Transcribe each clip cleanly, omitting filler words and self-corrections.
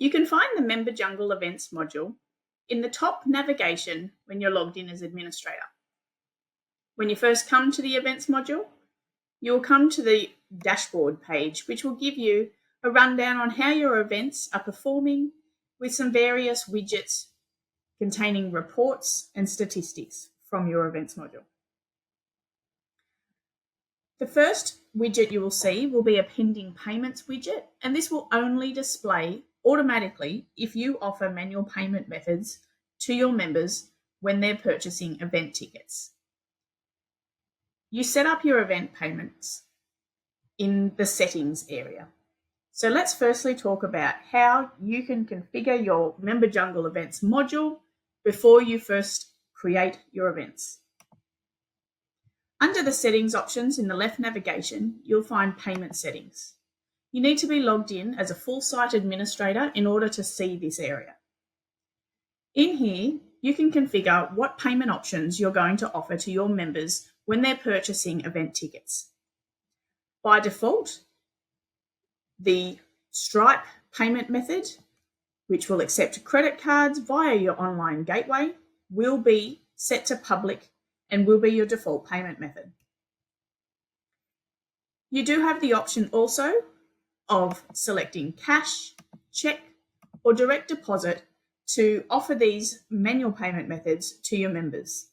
You can find the Member Jungle Events module in the top navigation when you're logged in as administrator. When you first come to the Events module, you will come to the dashboard page, which will give you a rundown on how your events are performing with some various widgets containing reports and statistics from your Events module. The first widget you will see will be a pending payments widget, and this will only display automatically if you offer manual payment methods to your members when they're purchasing event tickets. You set up your event payments in the settings area. So let's firstly talk about how you can configure your Member Jungle Events module before you first create your events. Under the settings options in the left navigation, you'll find payment settings. You need to be logged in as a full site administrator in order to see this area. In here, you can configure what payment options you're going to offer to your members when they're purchasing event tickets. By default, the Stripe payment method, which will accept credit cards via your online gateway, will be set to public and will be your default payment method. You do have the option also of selecting cash, check, or direct deposit to offer these manual payment methods to your members.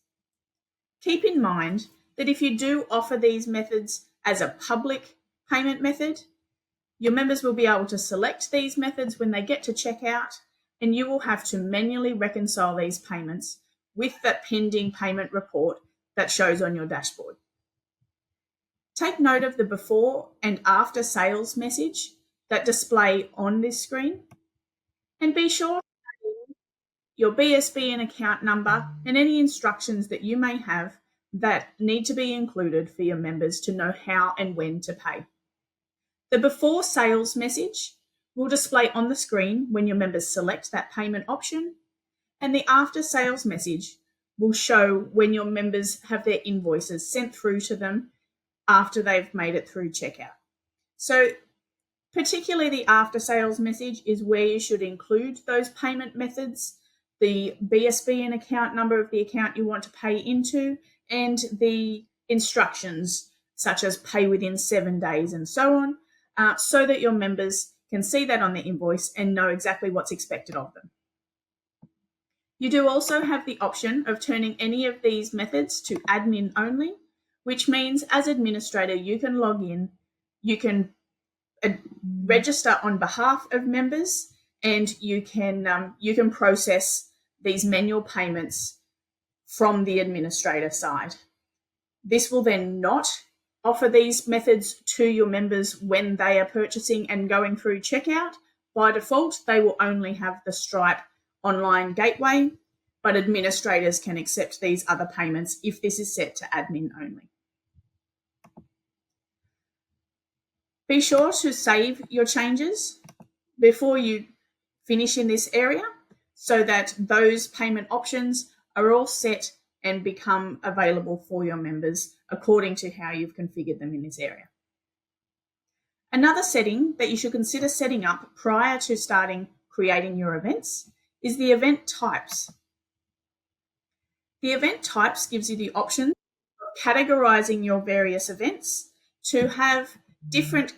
Keep in mind that if you do offer these methods as a public payment method, your members will be able to select these methods when they get to checkout, and you will have to manually reconcile these payments with that pending payment report that shows on your dashboard. Take note of the before and after sales message that display on this screen, and be sure to add in your BSB and account number and any instructions that you may have that need to be included for your members to know how and when to pay. The before sales message will display on the screen when your members select that payment option, and the after sales message will show when your members have their invoices sent through to them after they've made it through checkout. So particularly the after sales message is where you should include those payment methods, the BSB and account number of the account you want to pay into, and the instructions such as pay within 7 days and so on, so that your members can see that on the invoice and know exactly what's expected of them. You do also have the option of turning any of these methods to admin only, which means as administrator, you can log in, you can register on behalf of members, and you can process these manual payments from the administrator side. This will then not offer these methods to your members when they are purchasing and going through checkout. By default, they will only have the Stripe online gateway, but administrators can accept these other payments if this is set to admin only. Be sure to save your changes before you finish in this area so that those payment options are all set and become available for your members according to how you've configured them in this area. Another setting that you should consider setting up prior to starting creating your events is the event types. The event types gives you the option of categorizing your various events to have different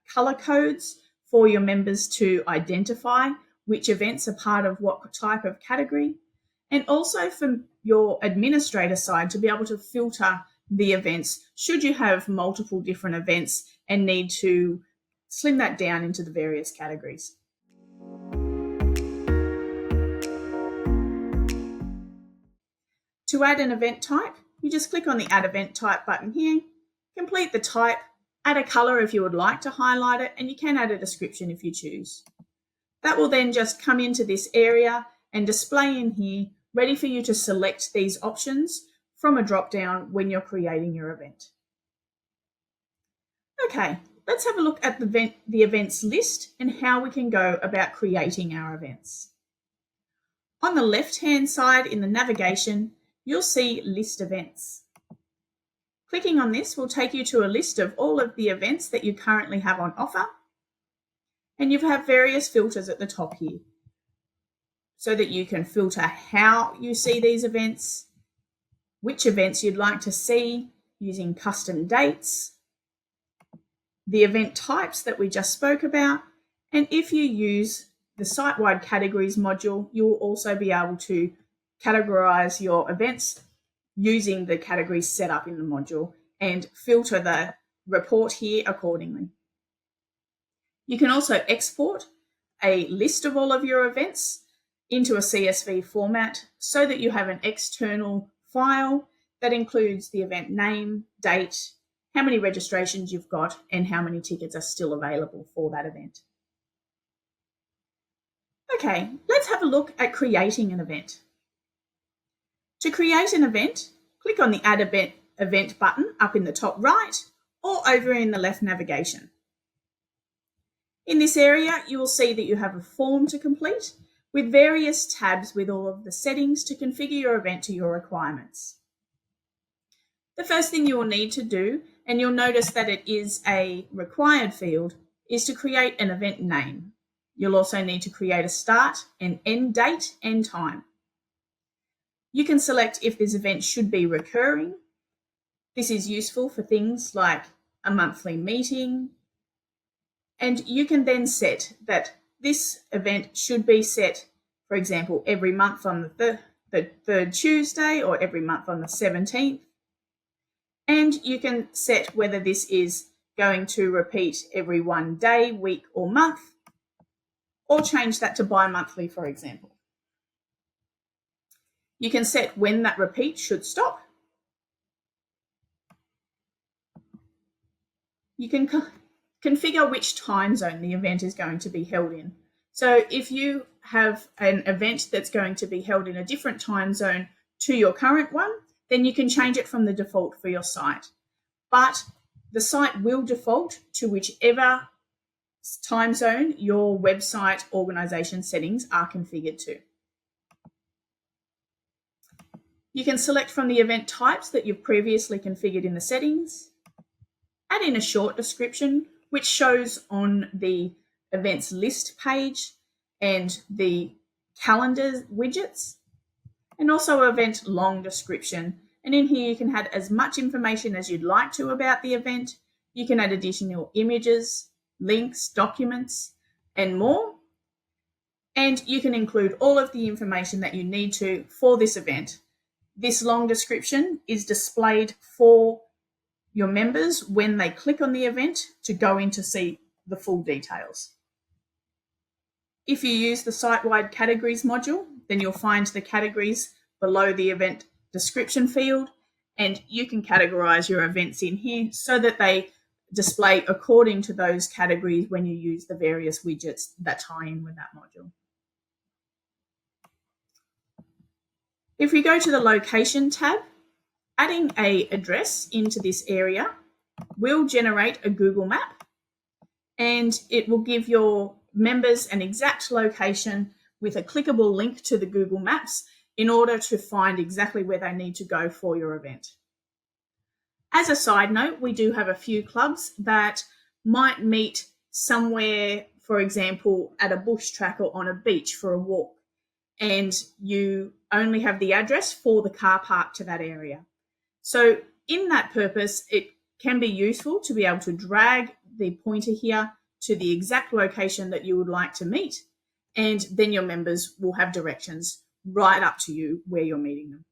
color codes for your members to identify which events are part of what type of category, and also from your administrator side to be able to filter the events should you have multiple different events and need to slim that down into the various categories. To add an event type, you just click on the Add Event Type button here, complete the type, add a color if you would like to highlight it, and you can add a description if you choose. That will then just come into this area and display in here, ready for you to select these options from a drop-down when you're creating your event. Okay, let's have a look at the events list and how we can go about creating our events. On the left-hand side in the navigation, you'll see List Events. Clicking on this will take you to a list of all of the events that you currently have on offer. And you have various filters at the top here so that you can filter how you see these events, which events you'd like to see using custom dates, the event types that we just spoke about, and if you use the site-wide categories module, you will also be able to categorize your events using the categories set up in the module and filter the report here accordingly. You can also export a list of all of your events into a CSV format so that you have an external file that includes the event name, date, how many registrations you've got, and how many tickets are still available for that event. Okay, let's have a look at creating an event. To create an event, click on the Add Event button up in the top right or over in the left navigation. In this area, you will see that you have a form to complete with various tabs with all of the settings to configure your event to your requirements. The first thing you will need to do, and you'll notice that it is a required field, is to create an event name. You'll also need to create a start and end date and time. You can select if this event should be recurring. This is useful for things like a monthly meeting. And you can then set that this event should be set, for example, every month on the third Tuesday or every month on the 17th. And you can set whether this is going to repeat every one day, week, or month, or change that to bi-monthly, for example. You can set when that repeat should stop. You can configure which time zone the event is going to be held in. So if you have an event that's going to be held in a different time zone to your current one, then you can change it from the default for your site. But the site will default to whichever time zone your website organization settings are configured to. You can select from the event types that you've previously configured in the settings, add in a short description, which shows on the events list page and the calendar widgets, and also event long description. And in here you can add as much information as you'd like to about the event. You can add additional images, links, documents, and more. And you can include all of the information that you need to for this event. This long description is displayed for your members when they click on the event to go in to see the full details. If you use the site-wide categories module, then you'll find the categories below the event description field, and you can categorize your events in here so that they display according to those categories when you use the various widgets that tie in with that module. If we go to the location tab, adding an address into this area will generate a Google map, and it will give your members an exact location with a clickable link to the Google Maps in order to find exactly where they need to go for your event. As a side note, we do have a few clubs that might meet somewhere, for example, at a bush track or on a beach for a walk, and you only have the address for the car park to that area. So in that purpose, it can be useful to be able to drag the pointer here to the exact location that you would like to meet, and then your members will have directions right up to you where you're meeting them.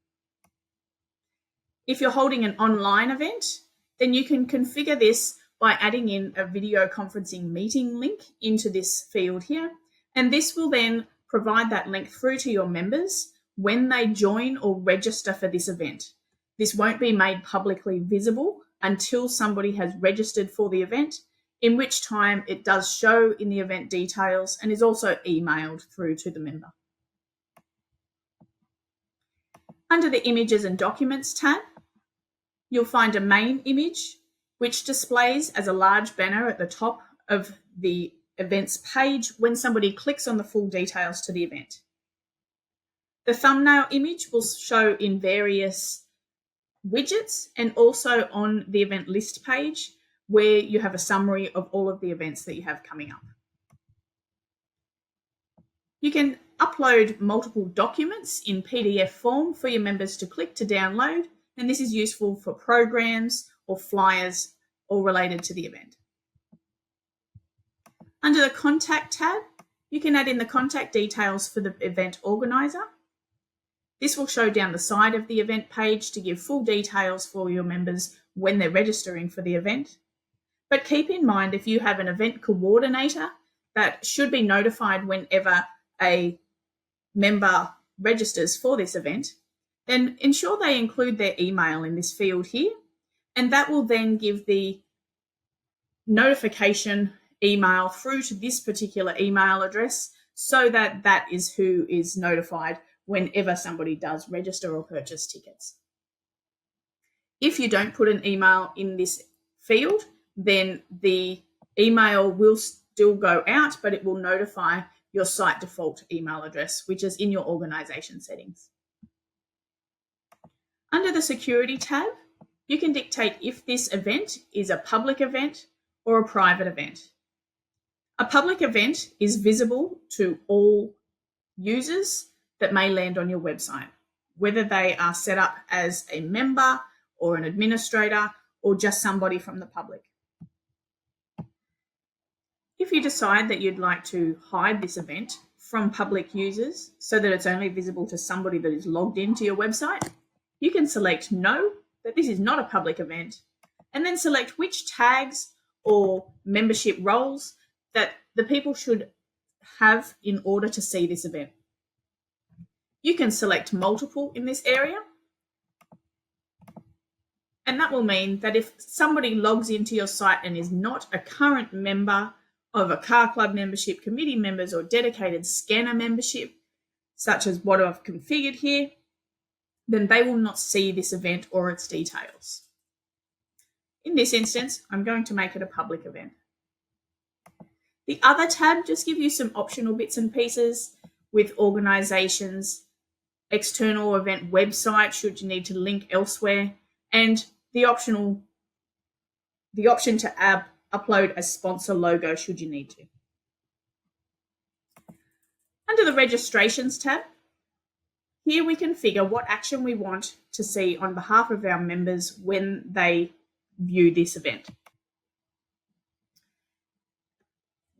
If you're holding an online event, then you can configure this by adding in a video conferencing meeting link into this field here, and this will then provide that link through to your members when they join or register for this event. This won't be made publicly visible until somebody has registered for the event, in which time it does show in the event details and is also emailed through to the member. Under the Images and Documents tab, you'll find a main image, which displays as a large banner at the top of the events page when somebody clicks on the full details to the event. The thumbnail image will show in various widgets and also on the event list page where you have a summary of all of the events that you have coming up. You can upload multiple documents in PDF form for your members to click to download, and this is useful for programs or flyers all related to the event. Under the Contact tab, you can add in the contact details for the event organiser. This will show down the side of the event page to give full details for your members when they're registering for the event. But keep in mind, if you have an event coordinator that should be notified whenever a member registers for this event, then ensure they include their email in this field here, and that will then give the notification email through to this particular email address so that that is who is notified whenever somebody does register or purchase tickets. If you don't put an email in this field, then the email will still go out, but it will notify your site default email address, which is in your organization settings. Under the Security tab, you can dictate if this event is a public event or a private event. A public event is visible to all users that may land on your website, whether they are set up as a member or an administrator or just somebody from the public. If you decide that you'd like to hide this event from public users so that it's only visible to somebody that is logged into your website, you can select no, that this is not a public event, and then select which tags or membership roles that the people should have in order to see this event. You can select multiple in this area, and that will mean that if somebody logs into your site and is not a current member of a car club membership, committee members, or dedicated scanner membership, such as what I've configured here, then they will not see this event or its details. In this instance, I'm going to make it a public event. The other tab just gives you some optional bits and pieces with organisations, external event website should you need to link elsewhere, and the option to upload a sponsor logo should you need to. Under the Registrations tab, here we configure what action we want to see on behalf of our members when they view this event.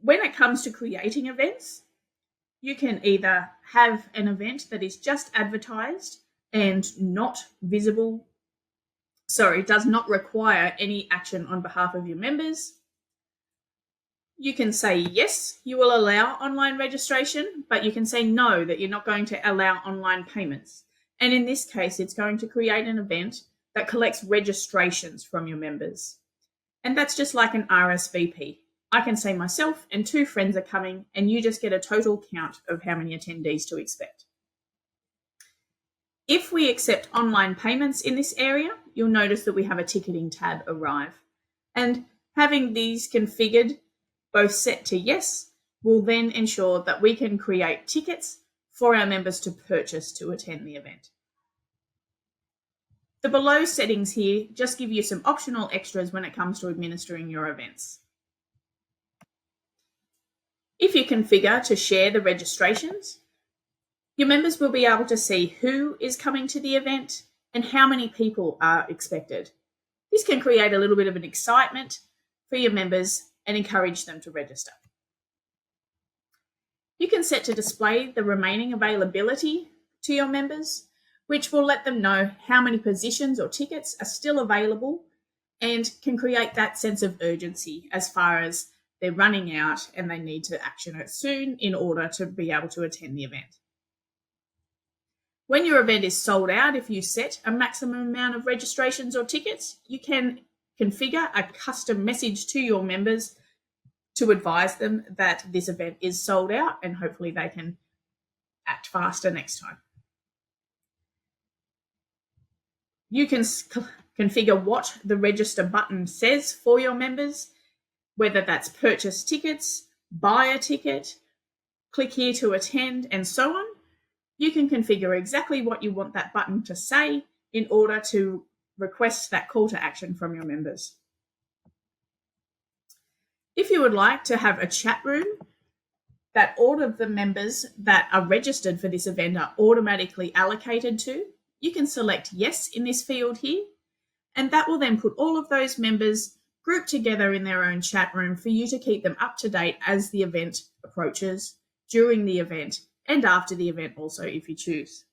When it comes to creating events, you can either have an event that is just advertised and does not require any action on behalf of your members. You can say yes, you will allow online registration, but you can say no, that you're not going to allow online payments. And in this case, it's going to create an event that collects registrations from your members. And that's just like an RSVP. I can say myself and 2 friends are coming, and you just get a total count of how many attendees to expect. If we accept online payments in this area, you'll notice that we have a ticketing tab arrive. And having these configured, both set to yes, will then ensure that we can create tickets for our members to purchase to attend the event. The below settings here just give you some optional extras when it comes to administering your events. If you configure to share the registrations, your members will be able to see who is coming to the event and how many people are expected. This can create a little bit of an excitement for your members and encourage them to register. You can set to display the remaining availability to your members, which will let them know how many positions or tickets are still available and can create that sense of urgency as far as they're running out and they need to action it soon in order to be able to attend the event. When your event is sold out, if you set a maximum amount of registrations or tickets, you can configure a custom message to your members to advise them that this event is sold out, and hopefully they can act faster next time. You can configure what the register button says for your members, whether that's purchase tickets, buy a ticket, click here to attend, and so on. You can configure exactly what you want that button to say in order to request that call to action from your members. If you would like to have a chat room that all of the members that are registered for this event are automatically allocated to, you can select yes in this field here, and that will then put all of those members grouped together in their own chat room for you to keep them up to date as the event approaches, during the event, and after the event also if you choose.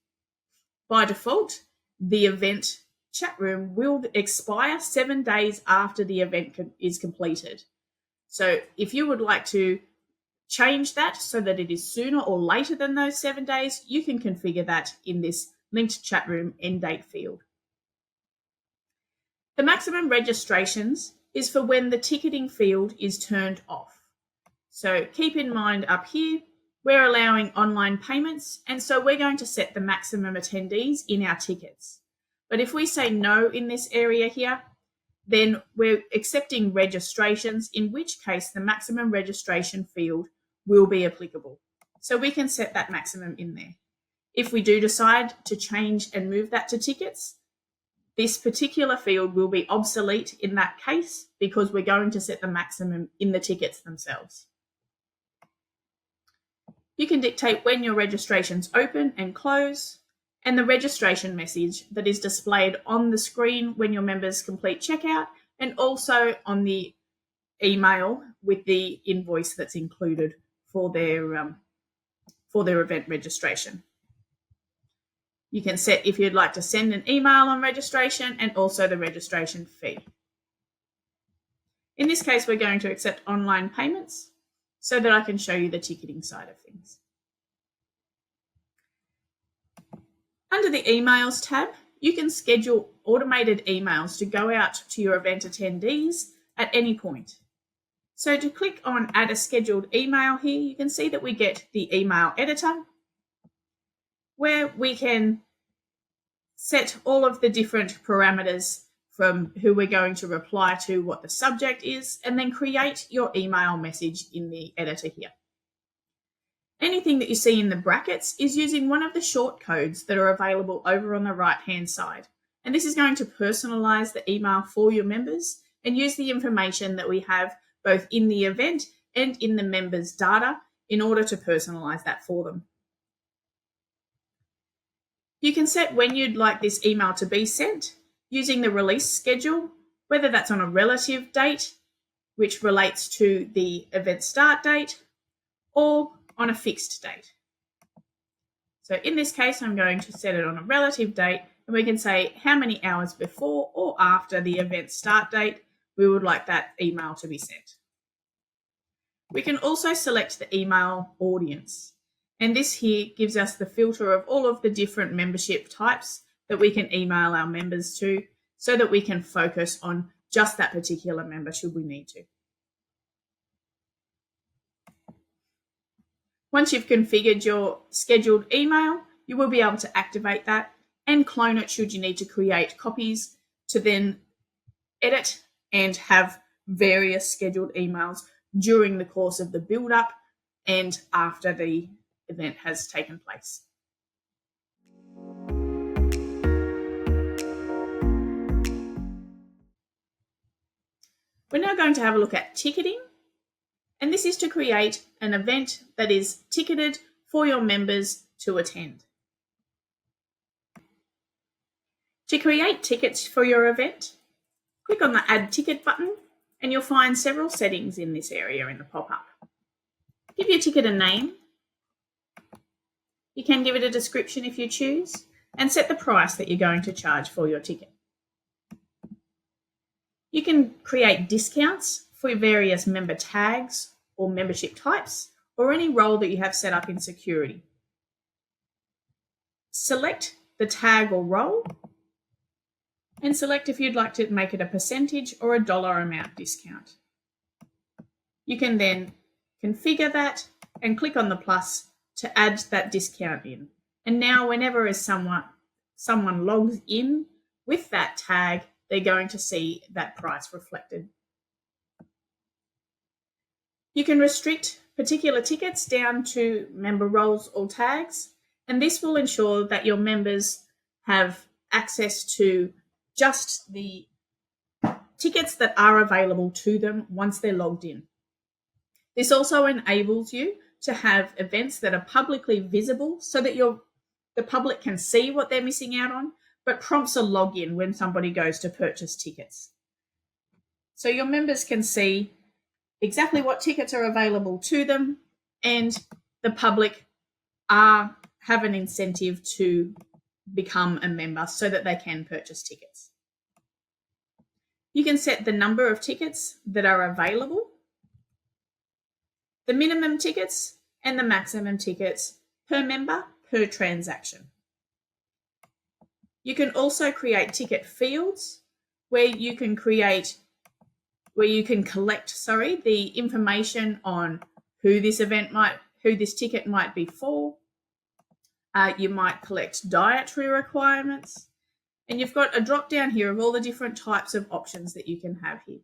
By default, the event chat room will expire 7 days after the event is completed. So if you would like to change that so that it is sooner or later than those 7 days, you can configure that in this linked chat room end date field. The maximum registrations is for when the ticketing field is turned off. So keep in mind up here, we're allowing online payments, and so we're going to set the maximum attendees in our tickets. But if we say no in this area here, then we're accepting registrations, in which case the maximum registration field will be applicable. So we can set that maximum in there. If we do decide to change and move that to tickets, this particular field will be obsolete in that case because we're going to set the maximum in the tickets themselves. You can dictate when your registrations open and close, and the registration message that is displayed on the screen when your members complete checkout, and also on the email with the invoice that's included for their event registration. You can set if you'd like to send an email on registration and also the registration fee. In this case, we're going to accept online payments so that I can show you the ticketing side of things. Under the Emails tab, you can schedule automated emails to go out to your event attendees at any point. So to click on Add a Scheduled Email here, you can see that we get the email editor, where we can set all of the different parameters from who we're going to reply to, what the subject is, and then create your email message in the editor here. Anything that you see in the brackets is using one of the short codes that are available over on the right-hand side. And this is going to personalize the email for your members and use the information that we have both in the event and in the members' data in order to personalize that for them. You can set when you'd like this email to be sent using the release schedule, whether that's on a relative date, which relates to the event start date, or on a fixed date. So in this case, I'm going to set it on a relative date, and we can say how many hours before or after the event start date we would like that email to be sent. We can also select the email audience. And this here gives us the filter of all of the different membership types that we can email our members to so that we can focus on just that particular member should we need to. Once you've configured your scheduled email, you will be able to activate that and clone it should you need to create copies to then edit and have various scheduled emails during the course of the build-up and after the event has taken place. We're now going to have a look at ticketing, and this is to create an event that is ticketed for your members to attend. To create tickets for your event, click on the Add Ticket button and you'll find several settings in this area in the pop-up. Give your ticket a name. You can give it a description if you choose, and set the price that you're going to charge for your ticket. You can create discounts for various member tags or membership types, or any role that you have set up in security. Select the tag or role, and select if you'd like to make it a percentage or a dollar amount discount. You can then configure that and click on the plus to add that discount in. And now whenever someone logs in with that tag, they're going to see that price reflected. You can restrict particular tickets down to member roles or tags, and this will ensure that your members have access to just the tickets that are available to them once they're logged in. This also enables you to have events that are publicly visible so that the public can see what they're missing out on, but prompts a login when somebody goes to purchase tickets. So your members can see exactly what tickets are available to them, and the public have an incentive to become a member so that they can purchase tickets. You can set the number of tickets that are available, the minimum tickets and the maximum tickets per member per transaction. You can also create ticket fields where you can collect the information on who this ticket might be for. You might collect dietary requirements, and you've got a drop down here of all the different types of options that you can have here.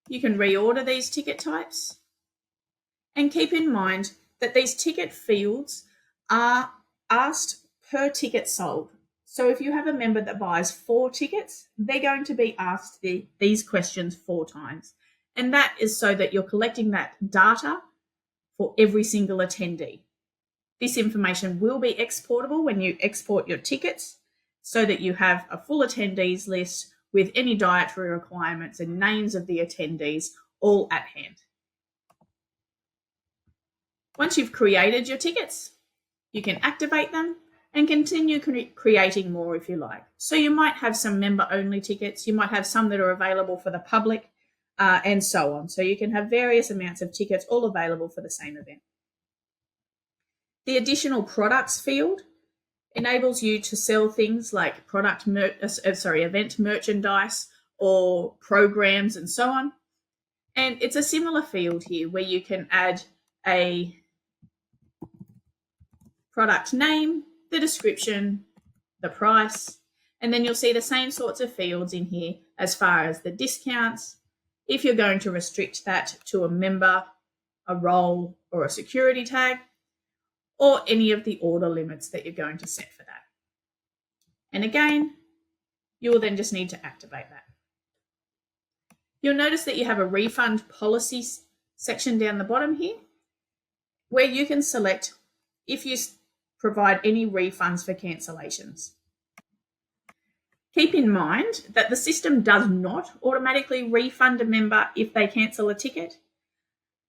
You can reorder these ticket types, and keep in mind that these ticket fields are asked per ticket sold. So if you have a member that buys 4 tickets, they're going to be asked these questions 4 times. And that is so that you're collecting that data for every single attendee. This information will be exportable when you export your tickets so that you have a full attendees list with any dietary requirements and names of the attendees all at hand. Once you've created your tickets, you can activate them and continue creating more if you like. So you might have some member-only tickets, you might have some that are available for the public, and so on. So you can have various amounts of tickets all available for the same event. The additional products field enables you to sell things like event merchandise or programs and so on. And it's a similar field here where you can add a product name, the description, the price, and then you'll see the same sorts of fields in here as far as the discounts, if you're going to restrict that to a member, a role, or a security tag, or any of the order limits that you're going to set for that. And again, you will then just need to activate that. You'll notice that you have a refund policy section down the bottom here, where you can select if you provide any refunds for cancellations. Keep in mind that the system does not automatically refund a member if they cancel a ticket,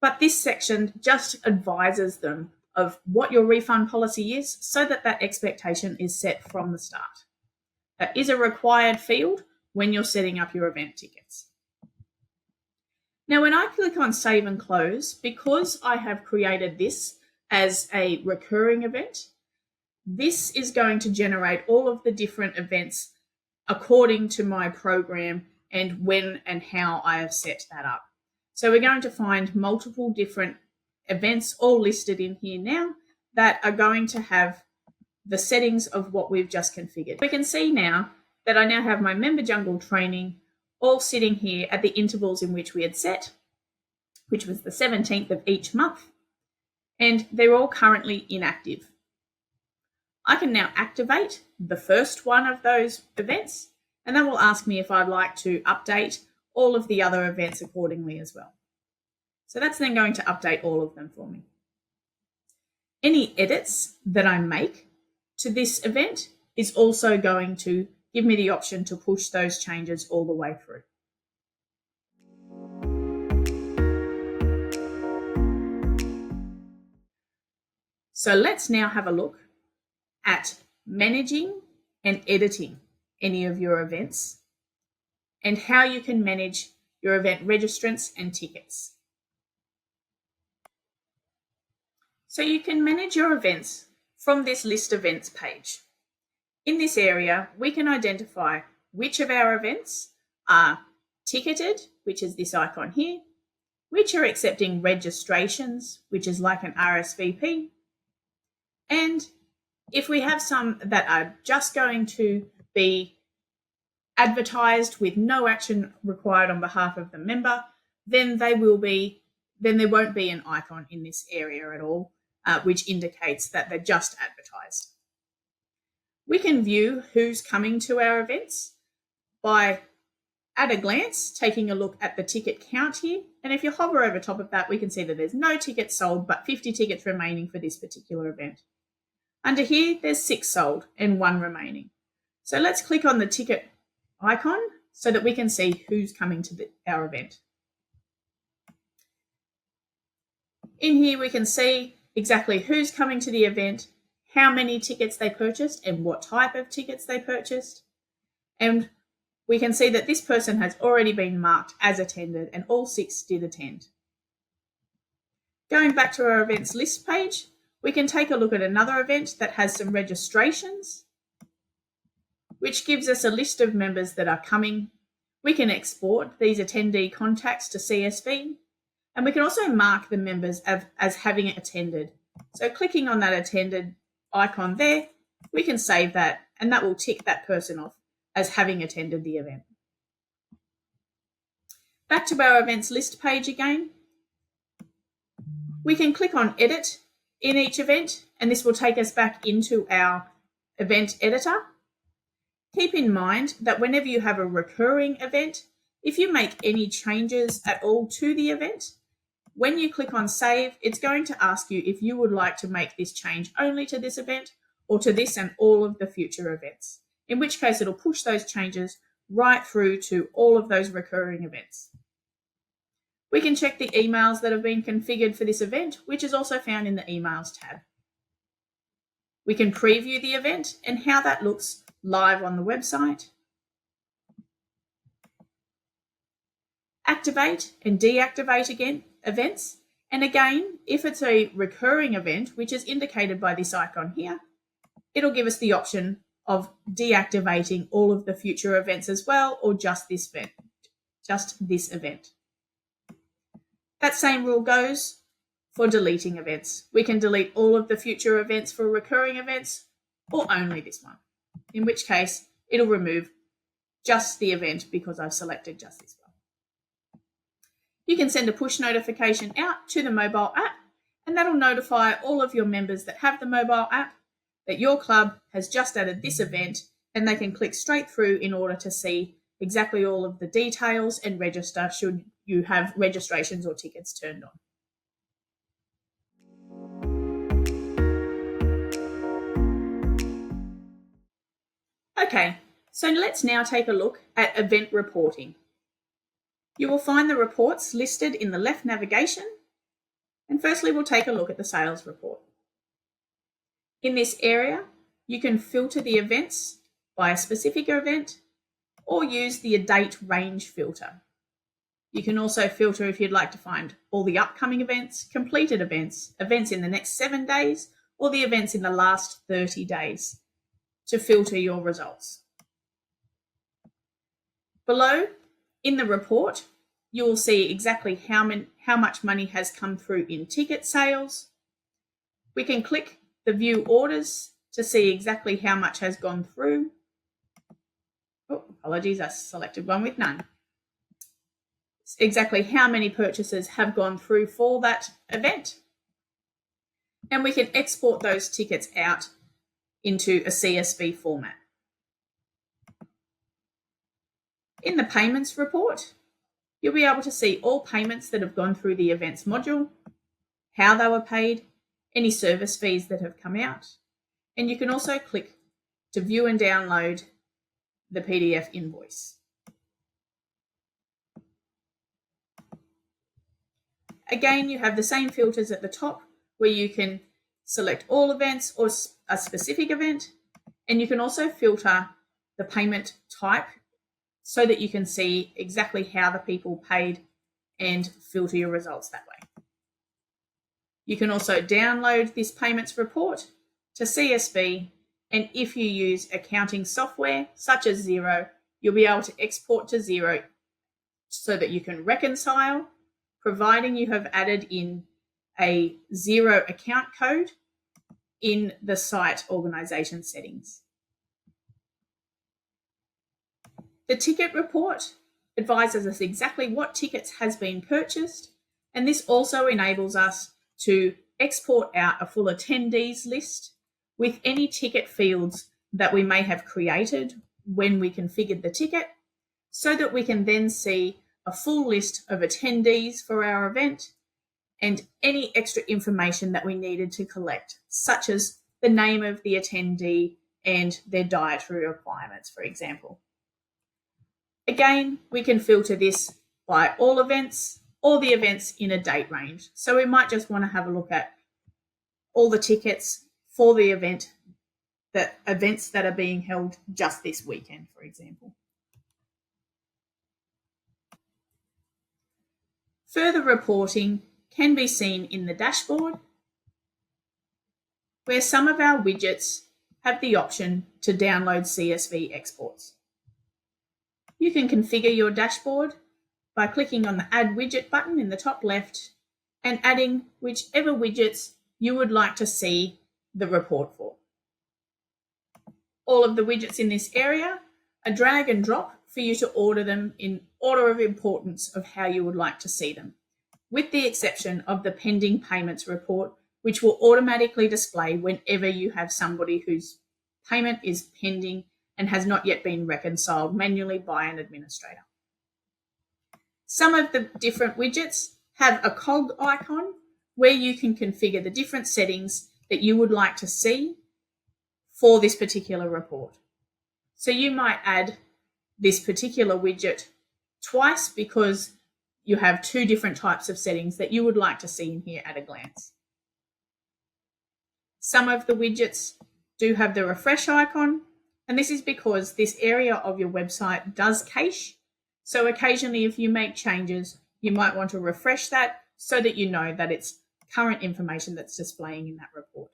but this section just advises them of what your refund policy is so that that expectation is set from the start. That is a required field when you're setting up your event tickets. Now, when I click on Save and Close, because I have created this as a recurring event, this is going to generate all of the different events according to my program and when and how I have set that up. So we're going to find multiple different events all listed in here now that are going to have the settings of what we've just configured. We can see now that I now have my Member Jungle training all sitting here at the intervals in which we had set, which was the 17th of each month, and they're all currently inactive. I can now activate the first one of those events, and that will ask me if I'd like to update all of the other events accordingly as well. So that's then going to update all of them for me. Any edits that I make to this event is also going to give me the option to push those changes all the way through. So let's now have a look at managing and editing any of your events and how you can manage your event registrants and tickets. So you can manage your events from this List Events page. In this area, we can identify which of our events are ticketed, which is this icon here, which are accepting registrations, which is like an RSVP, and if we have some that are just going to be advertised with no action required on behalf of the member, then there won't be an icon in this area at all, which indicates that they're just advertised. We can view who's coming to our events by At a glance, taking a look at the ticket count here, and if you hover over top of that, we can see that there's no tickets sold, but 50 tickets remaining for this particular event. Under here, there's 6 sold and 1 remaining. So let's click on the ticket icon so that we can see who's coming to our event. In here, we can see exactly who's coming to the event, how many tickets they purchased and what type of tickets they purchased. And we can see that this person has already been marked as attended and all 6 did attend. Going back to our events list page, we can take a look at another event that has some registrations, which gives us a list of members that are coming. We can export these attendee contacts to CSV, and we can also mark the members as having attended. So clicking on that attended icon there, we can save that, and that will tick that person off as having attended the event. Back to our events list page again. We can click on edit in each event, and this will take us back into our event editor. Keep in mind that whenever you have a recurring event, if you make any changes at all to the event, when you click on save, it's going to ask you if you would like to make this change only to this event or to this and all of the future events, in which case it'll push those changes right through to all of those recurring events. We can check the emails that have been configured for this event, which is also found in the emails tab. We can preview the event and how that looks live on the website. Activate and deactivate events. And again, if it's a recurring event, which is indicated by this icon here, it'll give us the option of deactivating all of the future events as well, or just this event. That same rule goes for deleting events. We can delete all of the future events for recurring events or only this one, in which case it'll remove just the event because I've selected just this one. You can send a push notification out to the mobile app, and that'll notify all of your members that have the mobile app that your club has just added this event, and they can click straight through in order to see exactly all of the details and register should you have registrations or tickets turned on. Okay, so let's now take a look at event reporting. You will find the reports listed in the left navigation, and firstly we'll take a look at the sales report. In this area, you can filter the events by a specific event or use the date range filter. You can also filter if you'd like to find all the upcoming events, completed events, events in the next 7 days, or the events in the last 30 days to filter your results. Below, in the report, you will see exactly how much money has come through in ticket sales. We can click the view orders to see exactly how much has gone through. Oh, apologies, I selected one with none. Exactly how many purchases have gone through for that event. And we can export those tickets out into a CSV format. In the payments report, you'll be able to see all payments that have gone through the events module, how they were paid, any service fees that have come out, and you can also click to view and download the PDF invoice. Again, you have the same filters at the top where you can select all events or a specific event, and you can also filter the payment type so that you can see exactly how the people paid and filter your results that way. You can also download this payments report to CSV, and if you use accounting software such as Xero, you'll be able to export to Xero so that you can reconcile, providing you have added in a Xero account code in the site organization settings. The ticket report advises us exactly what tickets has been purchased, and this also enables us to export out a full attendees list with any ticket fields that we may have created when we configured the ticket, so that we can then see a full list of attendees for our event and any extra information that we needed to collect, such as the name of the attendee and their dietary requirements, for example. Again, we can filter this by all events or the events in a date range. So we might just want to have a look at all the tickets for the events that are being held just this weekend, for example. Further reporting can be seen in the dashboard, where some of our widgets have the option to download CSV exports. You can configure your dashboard by clicking on the Add Widget button in the top left and adding whichever widgets you would like to see the report for. All of the widgets in this area are drag and drop for you to order them in order of importance of how you would like to see them, with the exception of the pending payments report, which will automatically display whenever you have somebody whose payment is pending and has not yet been reconciled manually by an administrator. Some of the different widgets have a cog icon where you can configure the different settings that you would like to see for this particular report. So you might add this particular widget twice because you have two different types of settings that you would like to see in here at a glance. Some of the widgets do have the refresh icon, and this is because this area of your website does cache. So occasionally if you make changes, you might want to refresh that so that you know that it's current information that's displaying in that report.